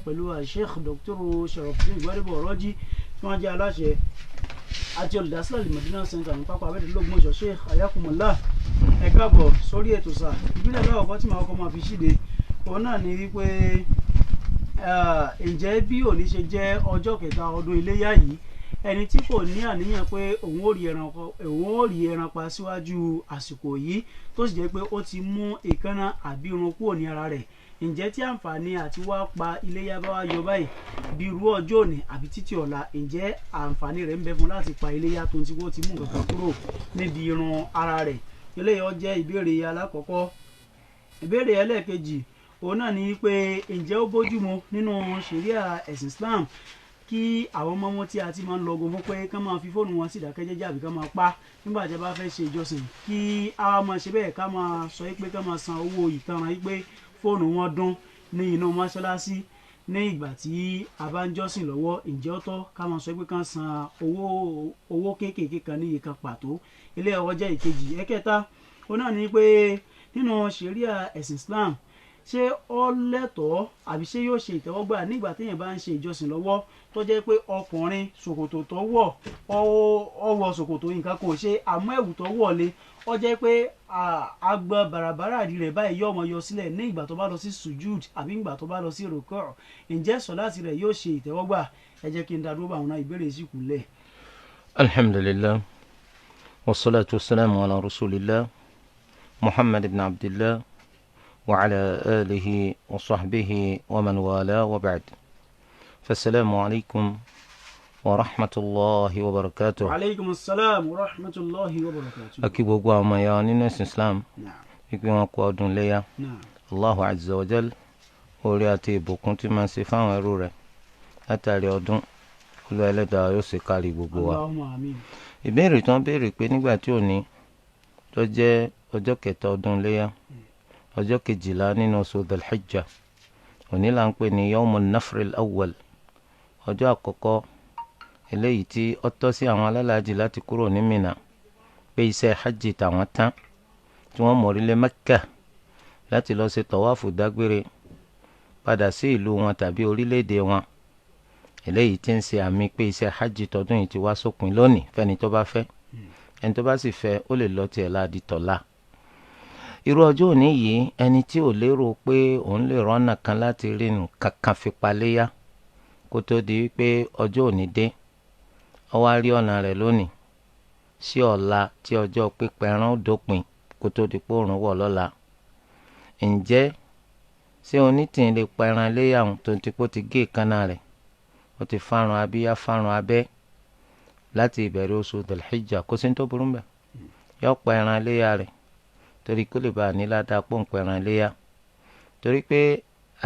pẹ̀lú Sheikh Dr. Sharof Gbadebo Raaji tí wọ́n jẹ́ aláṣẹ àti olùdásílẹ̀ Al-Madina Center ní pápá abẹ́rẹ́ lọ́gbọ̀nsọ̀. Sheikh ayakumullah ẹ káàbọ̀ sórí ètò sáà. Ìbílẹ̀ láwọ̀ tí màá kọ́ máa fi ṣíde òun náà ni wípé ǹjẹ́ bí òní ṣe jẹ́ ọjọ́ kẹta ọdún iléyá yìí, ẹni tí kò ní àníyàn pé òun ò rí ẹran pa síwájú àsìkò yìí tó sì jẹ́ pé ó ti mú èékánná àbí irun kúrò ní ara rẹ̀, ǹjẹ́ tí àǹfààní àti wá pa iléyá bá wá yọ báyìí bí irú ọjọ́ òní àbí títí ọ̀la, ǹjẹ́ àǹfààní rẹ̀ ń bẹ fún láti pa iléyá tó ti wó ti mú nǹkan kúrò níbi irun ara rẹ̀? Eléyìí ó jẹ́ ìbéèrè alákọ̀ọ́kọ́. Ìbéèrè ẹlẹ́ẹ̀kejì òun náà ni pé ǹjẹ́ ó bójúmu nínú ṣẹ̀ríà ẹ̀sìn Islam kí àwọn ọmọ wọn tí a ti máa ń lọgun fún pé ká máa fi fóònù wọn sí ìdákẹ́jẹ́jẹ́ àbí ká máa pa nígbà tí a bá fẹ́ ṣe ìjọsìn, kí a máa ṣe bẹ́ẹ̀ ká máa sọ pé ká máa san owó ìtanràn pé fóònù wọn dún ní inú mọ́ṣáláṣí ní ìgbà tí a bá ń jọ́sìn lọ́wọ́, ǹjẹ́ ó tọ́ ká máa sọ pé ká san owó kéékèèké kan ní ìkan pàtó? Ilé ọwọ́ jẹ́ ìkejì. Ẹ̀kẹta òun náà ni pé nínú ṣẹ̀ríà ẹ̀sìn Islam ṣé ó lẹ́tọ̀ọ́ àbí ṣé yóò ṣe ìtẹ́wọ́gbà nígbà téèyàn bá ń ṣe ìjọsìn lọ́wọ́ tó jẹ́ pé ọkùnrin ṣòkòtò tó wọ̀ ó wọ ṣòkòtò nǹkan kò ṣe, àmọ́ ẹ̀wù tó wọ̀ lé ó jẹ́ pé agbọn bàràbàrà àdì rẹ̀ báyìí yóò mọ yọ sílẹ̀ ní ìgbà tó bá lọ sí sujud àbí ìgbà tó bá lọ sí rukuu, ǹjẹ́ sọ̀láàtì rẹ̀ yóò ṣe ìtẹ́wọ́gbà? Ẹ jẹ́ kí n dádúró bá àwọn náà ìbéèrè sì kù lẹ̀. Alhamdulillah wassalatu wassalamu ala rasulillah Muhammad ibn Abdillah وعلى آله وصحبه ومن والاه وبعد فالسلام عليكم ورحمة الله وبركاته. وعليكم السلام ورحمة الله وبركاته. أكيد بقى ما يعني ناس الإسلام يكون قادون ليا الله عز وجل ولياتي بكون تما سفان ورورة أتاري أدون ولا لدا يوسكالي بقوا. اللهم آمين. ìbéèrè tí wọ́n béèrè pé nígbà tí òní tó jẹ́ ọjọ́ kẹta ọdún léyà ọjọ́ kejìlá nínú oṣù Dhul-Hijjah, òní là ń pè ní Yawmun Nafr al-Awwal, ọjọ́ àkọ́kọ́ eléyìí tí ó tọ́ sí àwọn alálàájì láti kúrò ní Mínà pé iṣẹ́ hajj tàwọn tán tí wọ́n mórílé Mẹ́kà láti lọ ṣe tọ́wáfù dágbére padà sí ìlú wọn tàbí orílẹ̀-èdè wọn, eléyìí tí ń ṣe àmì pé iṣẹ́ hajj tọdún yìí ti wá sópin lónìí fẹ́ni tó bá fẹ́. ẹni tó bá sì fẹ́ ó lè lọ tiẹ̀ láàdì tọ́lá. irú ọjọ́ òní yìí ẹni tí ò lérò pé òun lè rọ́nà kan láti rí nǹkan kan fi paléyà kó tó di wípé ọjọ́ òní dé, ó wá rí ọ̀nà rẹ̀ lónìí sí ọ̀la tí ọjọ́ pípẹran ó dópin kó tó di pé òòrùn wọ̀ lọ́la. ǹjẹ́ ṣé onítìín lè pa ẹran léyà tó ti pé ó ti gé ìkánná rẹ̀, ó ti fárun abíyá fárun abẹ́ láti ìbẹ̀rẹ̀ oṣù Dhul-Hijjah, kó sí ní tó burú mbẹ̀? yóò pa ẹran léyà rẹ̀ torí kó lè bá a ní ládàá pòǹpẹ̀ ẹran léyà, torí pé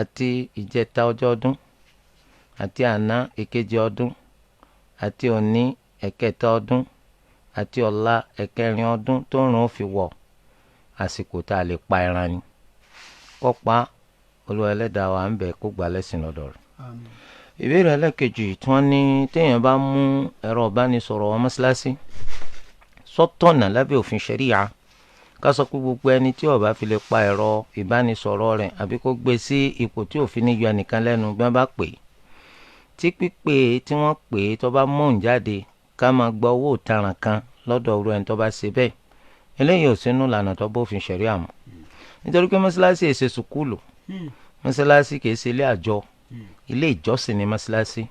àti ìjẹta ọjọ́ ọdún àti àná èkejì ọdún àti òní ẹ̀kẹta ọdún àti ọ̀la ẹ̀kẹrin ọdún tó rùn ó fi wọ̀, àsìkò tá a lè pa ẹran ni. kó pa Olúwa Ẹlẹ́dàá wa ń bẹ̀ kó gbà lẹ́sìn lọ́dọ̀ rẹ̀. ìbéèrè ẹlẹ́kejì tí wọ́n ní téèyàn bá mú ẹ̀rọ ìbánisọ̀rọ̀ wọn mọ́ṣáláṣí sọ́tọ̀nà lábẹ́ òfin ṣẹ̀ríà ká sọ pé gbogbo ẹni tí ó bá fi lè pa ẹ̀rọ ìbánisọ̀rọ̀ rẹ̀ àbí kó gbé sí ipò tí òfin ní yọ ẹnìkan lẹ́nu bí wọ́n bá pè é, tí pípé tí wọ́n pè é tó bá mọ̀ọ́n jáde ká máa gba owó ìtanràn kan lọ́dọ̀ ọ̀rọ̀ ẹni tó bá ṣe bẹ́ẹ̀, eléyìí ò sínú ìlànà tó bófin ṣẹ̀ríà mu. nítorí pé mọ́ṣáláṣí èsè sùkúlù, mọ́ṣáláṣí kìí ṣe ilé àjọ, ilé ìjọsìn ní mọ́ṣáláṣí.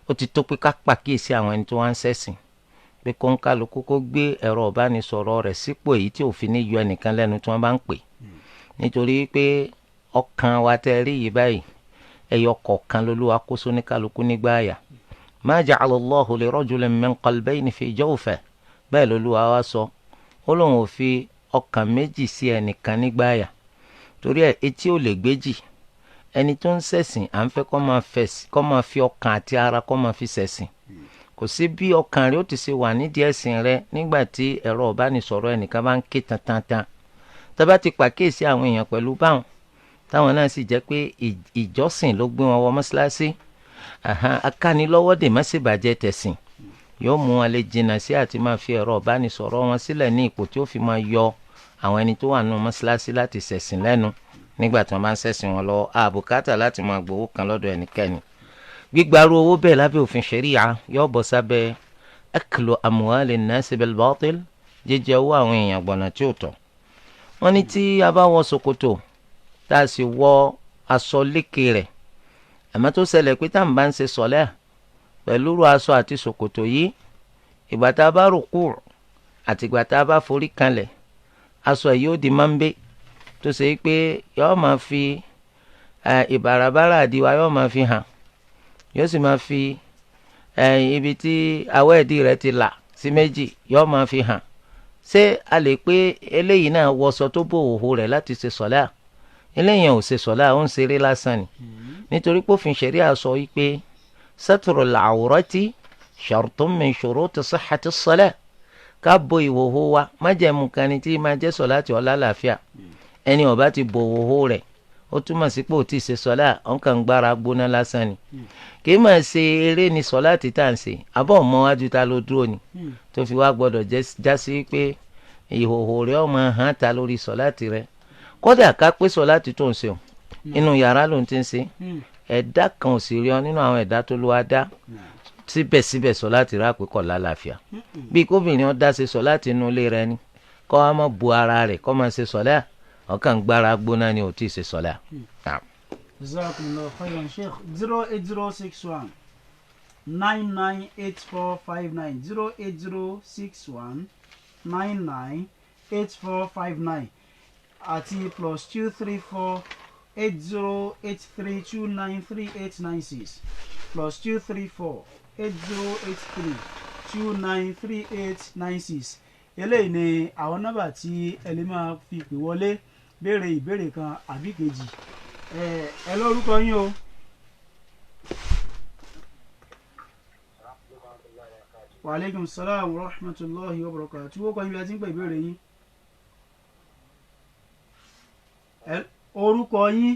ó ti tó pé ká pàkíyèsí àwọn ẹni tó wá ń ṣẹ̀sìn pé kó ń kálukú kó gbé ẹ̀rọ ìbánisọ̀rọ̀ rẹ̀ sípò èyí tí òfin ní yọ ẹnìkan lẹ́nu tí wọ́n bá ń pè, nítorí pé ọkàn wa tẹ́ rí yìí báyìí ẹyọ kọ̀ọ̀kan lolúwa kó sóní kálukú nígbà àyà. ma ja'ala Allahu li rajulin min qalbayni fi jawfihi, bẹ́ẹ̀ lolúwa wá sọ, ó lóun ò fi ọkàn méjì sí ẹnìkan nígbà àyà. torí ẹ̀ etí ò lè gbéjì, ẹni tó ń ṣẹ̀sìn à ń fẹ́ kó máa fi ọkàn àti ara kó máa fi ṣẹ̀sìn. kò sí bí ọkàn rẹ ó ti ṣe wà nídìí ẹ̀sìn rẹ nígbà tí ẹ̀rọ ìbánisọ̀rọ̀ ẹnìkan bá ń ké tantan. tá bá ti pàkíyèsí àwọn èèyàn pẹ̀lú báwọn táwọn náà sì jẹ́ pé ìjọsìn ló gbé wọn wọ mọ́ṣáláṣí, akánilọ́wọ́dè má ṣe bàjẹ́ tẹ̀sìn yóò mú wọn lè jìnnà sí àti máa fi ẹ̀rọ ìbánisọ̀rọ̀ wọn sílẹ̀ ní ipò tí ó fi máa yọ àwọn ẹni tó wà nínú mọ́ṣáláṣí láti ṣẹ̀sìn lẹ́nu nígbà tí wọ́n bá ń ṣẹ̀sìn wọn lọ àbùkátà láti máa gbowó kan lọ́dọ̀ ẹnikẹ́ni. gbígbarú owó bẹ́ẹ̀ lábẹ́ òfin ṣẹ̀ríà yóò bọ́ sábẹ́ aklu amwali nnasi bil batil, jíjẹ owó àwọn èèyàn gbọ̀nà tí ò tọ́. wọ́n ní tí a bá wọ ṣòkòtò tá a sì wọ aṣọ lékè rẹ̀, àmọ́ tó ṣẹlẹ̀ pé tá à ń bá ń ṣe sọ̀lẹ́ pẹ̀lú ru aṣọ àti ṣòkòtò yìí, ìgbà tá a bá rùkú àti ìgbà tá a bá forí kanlẹ̀, aṣọ yìí ó di máńbé tó ṣe pé yóò máa fi ìbàràbàrà àdìwá yóò máa fi hàn, yóò sì máa fi ibi tí awọ́ ẹ̀dí rẹ̀ ti là sí méjì yóò máa fi hàn. ṣé a lè pé eléyìí náà wọṣọ tó bò òhò rẹ̀ láti ṣe sọ̀lá? eléyìí ò ṣe sọ̀lá, ó ń ṣeré lásán ni. nítorí pé òfin ṣẹ̀ríà sọ wípé satrul awrati shartun min shuruti sihhati s-salah, ká bo ìhòhò wa májẹ̀mú kan ni tí máa jẹ́ sọ̀lá tí ó lálàáfíà. ẹni ó bá ti bo ìhòhò rẹ̀ ó túmọ̀ sí pé ó ti ṣe sọ̀lá, ó kàn gbára gbóná lásán ni. kì í máa ṣe eré ni sọ̀lá tí tá à ń ṣe, àbọ̀ ọmọ wájú ta ló dúró ni tó fi wá gbọ́dọ̀ já sí pé ìhòhò rẹ̀ ó máa hàn ta lórí sọ̀lá ti rẹ̀. kódà ká pé sọ̀lá ti tó ń ṣe o inú yàrá ló ń ti ń ṣe, ẹ̀dá kan ò sì rí ọ nínú àwọn ẹ̀dá tó ló wá dá, síbẹ̀síbẹ̀ sọ̀lá ti rà pé kọ̀ lálàáfíà. bí kóbìnrin ó dá ṣe sọ̀lá ti inú ilé rẹ̀ ni kó wá má bu ara rẹ̀ kó máa ṣe sọ̀lá, ọkàn gbára gbóná ni ò tí ì ṣe sọ̀lá. Jazakumullahu khairan Sheikh. 08061 998459 08061 998459 àti +234 8083293896 +234 8083293896. eléyìí ni àwọn nọ́mbà tí ẹ lè máa fi pè wọlé béèrè ìbéèrè kan àbí kejì. ẹ lórúkọ yín o. wa aleykum salaam wa rahmatulahi wa barakatuh. wọ́n kọ́ yín bí a ti ń pè ìbéèrè yín. orúkọ yín.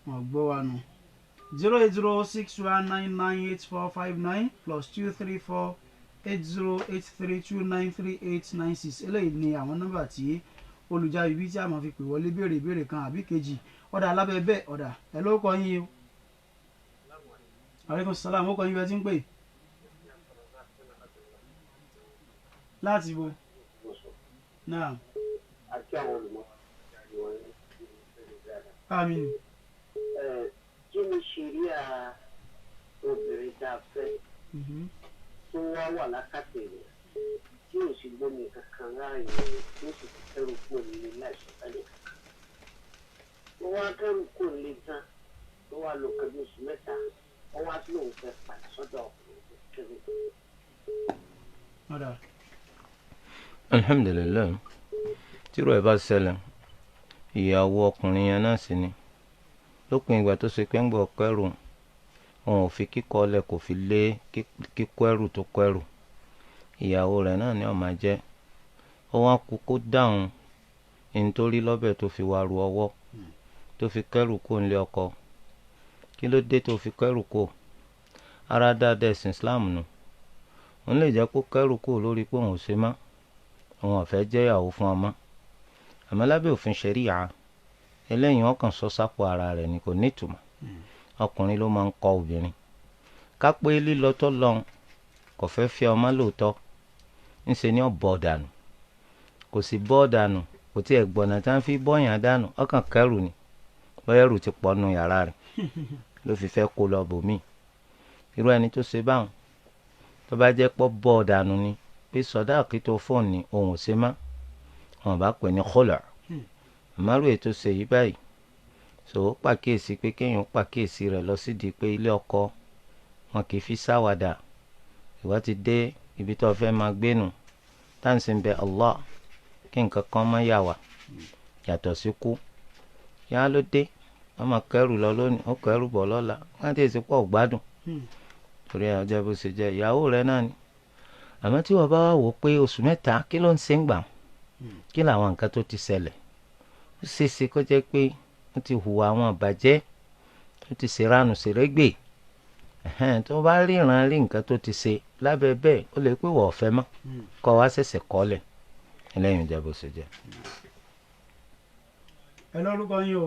wọ́n gbọ́ wa nù. 08061998459 +234 8083293896. eléyìí ni àwọn nọ́mbà tí olùjáwé ibi tí a máa fi pè wọlé béèrè ìbéèrè kan àbí kejì. ọ̀dà alábẹ́ bẹ́ẹ̀ ọ̀dà ẹ ló kọ́ yín o. aleykum salaam ó kọ́ yín bí ẹ ti ń pè. láti bo. náà. àmín. kí ni ṣẹ̀ríà obìnrin tá a fẹ́ tó wá wà lákàtà rẹ̀ tí ò sì gbómi kankan láàyè rẹ̀ tó sì ti kẹ́rù kúrò nílé láìsí tẹ́lẹ̀. wọ́n wá kẹ́rù kúrò nílé tán tó wá lò kẹ́rù oṣù mẹ́ta wọ́n wá sí òun fẹ́ padà sọ́dọ̀ ọkùnrin tó kẹ́rù. alhamdulilayi tírò ẹ bá ṣẹlẹ̀ ìyàwó ọkùnrin yẹn náà sì ni lópin ìgbà tó ṣe pé ń gbọ́ kẹ́rù òun ò fi kíkọ́ ọlẹ̀ kò fi lé kíkọ́ ẹrù tó kọ́ ẹrù, ìyàwó rẹ̀ náà ni ó máa jẹ́. ó wá kú kó dáhùn nítorí lọ́bẹ̀ tó fi wá ru ọwọ́ tó fi kẹ́rù kó nílé ọkọ. kí ló dé tó fi kẹ́rù kó? ara dáadáa ẹ̀sìn Islam nù. òun lè jẹ́ kó kẹ́rù kó lórí pé òun ò ṣe má, òun ò fẹ́ jẹ́ ìyàwó fún ọmọ. àmọ́ lábẹ́ òfin ṣẹ̀ríyà eléyìí wọ́n kàn sọ sápò ara rẹ̀ ni, kò nítumọ̀. ọkùnrin ló máa ń kọ obìnrin. ká pé lílọ tó lọ́n kò fẹ́ fẹ́ ọmọ lóòótọ́, ńṣe ni ó bọ́ dànù. kò sì bọ́ dànù, kò tí ẹ̀ gbọ̀nà tí wọ́n fi bọ́yàn dànù, ọkàn kẹrù ni bọ́yẹ̀rù ti pọ̀ nù yàrá rẹ̀ ló fi fẹ́ kó lọ bòmíì. irú ẹni tó ṣe báwọn tó bá jẹ́ pọ́ bọ́ dànù ni pé sọ̀dáàkì tó fóònù ni òun ò ṣe má, wọn bá pè ní khula'. àmárù ètò ṣe yí báyìí so ó pàkíyèsí pé kéèyàn pàkíyèsí rẹ̀ lọ sídìí pé ilé ọkọ wọn kì í fi sáwàdà. ìwọ ti dé ibi tó fẹ́ máa gbénu táǹsì ń bẹ Allah kí nǹkan kan má yà wá yàtọ̀ sí kú. yá ló dé wọn máa kẹrù lọ lónìí ó kẹrù bọ̀ lọ́la wọn ti èsì pọ̀ gbádùn. torí ẹ̀ ọjọ́ bó ṣe jẹ́ ìyàwó rẹ̀ náà ni. àmọ́ tí wọ́n bá wà wò pé oṣù mẹ́ta kí ló ń ṣe ń gbà kí làwọn nǹkan tó ti ṣẹlẹ̀, ó ṣeéṣe kó jẹ́ pé ó ti hùwà àwọn àbàjẹ́, ó ti ṣèrànù ṣèrégbè. tó bá ríran rí nǹkan tó ti ṣe lábẹ́ bẹ́ẹ̀ ó lè pé wọ́n ọ̀fẹ́ mọ́ kọ́ wá ṣẹ̀ṣẹ̀ kọ́lẹ̀. ẹlẹ́yìn ìjà bó ṣe jẹ́. ẹ lórúkọ yín o.